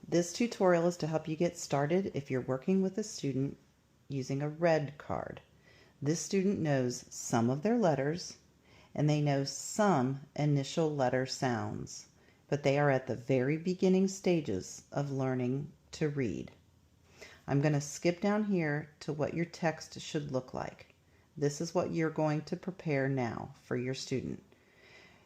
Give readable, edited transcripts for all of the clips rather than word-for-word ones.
This tutorial is to help you get started if you're working with a student using a red card. This student knows some of their letters and they know some initial letter sounds, but they are at the very beginning stages of learning to read. I'm going to skip down here to what your text should look like. This is what you're going to prepare now for your student.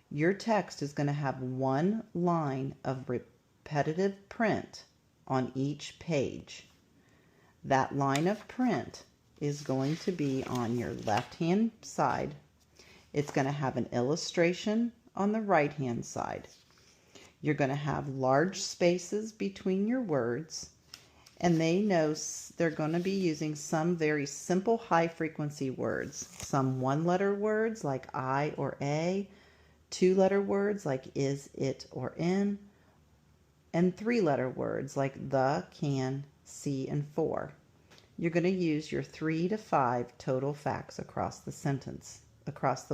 Your text is going to have one line of repetitive print on each page. That line of print is going to be on your left-hand side. It's going to have an illustration on the right-hand side. You're going to have large spaces between your words, and they know they're going to be using some very simple high-frequency words. Some one-letter words like I or A, two-letter words like is, it, or in, and three-letter words like the, can, see, and for. You're going to use your 3 to 5 total facts across the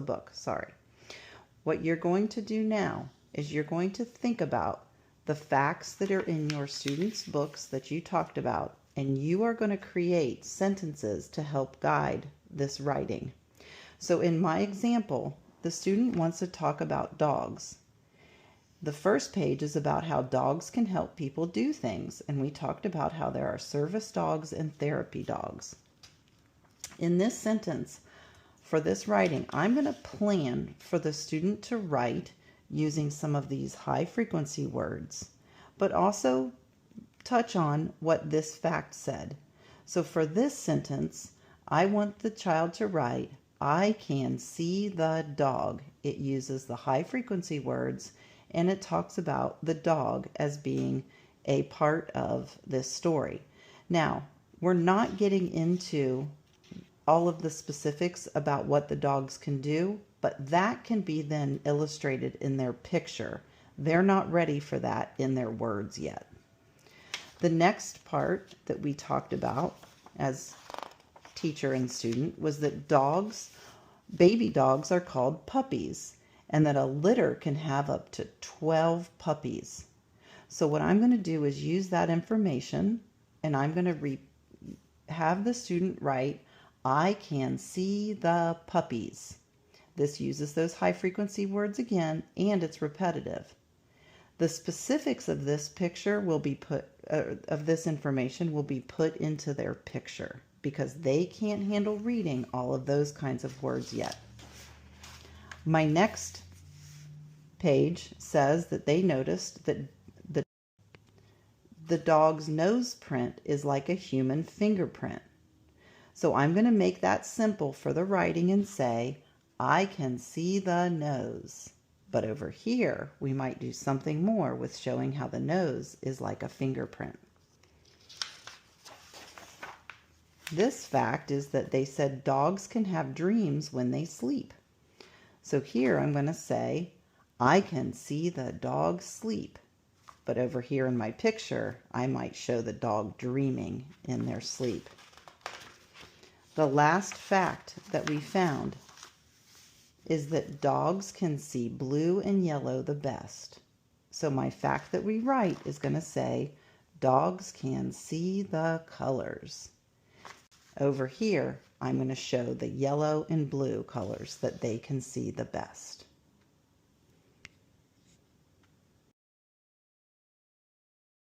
book. What you're going to do now is you're going to think about the facts that are in your students' books that you talked about, and you are going to create sentences to help guide this writing. So in my example, the student wants to talk about dogs. The first page is about how dogs can help people do things, and we talked about how there are service dogs and therapy dogs. In this sentence, for this writing, I'm going to plan for the student to write using some of these high frequency words, but also touch on what this fact said. So for this sentence, I want the child to write, I can see the dog. It uses the high frequency words, and it talks about the dog as being a part of this story. Now, we're not getting into all of the specifics about what the dogs can do, but that can be then illustrated in their picture. They're not ready for that in their words yet. The next part that we talked about as teacher and student was that baby dogs are called puppies, and that a litter can have up to 12 puppies. So what I'm going to do is use that information, and I'm going to have the student write, I can see the puppies. This uses those high frequency words again, and it's repetitive. The specifics of this picture will be of this information will be put into their picture because they can't handle reading all of those kinds of words yet. My next page says that they noticed that the dog's nose print is like a human fingerprint. So I'm going to make that simple for the writing and say, I can see the nose. But over here, we might do something more with showing how the nose is like a fingerprint. This fact is that they said dogs can have dreams when they sleep. So here I'm going to say, I can see the dog sleep. But over here in my picture, I might show the dog dreaming in their sleep. The last fact that we found is that dogs can see blue and yellow the best. So my fact that we write is going to say, dogs can see the colors. Over here, I'm going to show the yellow and blue colors that they can see the best.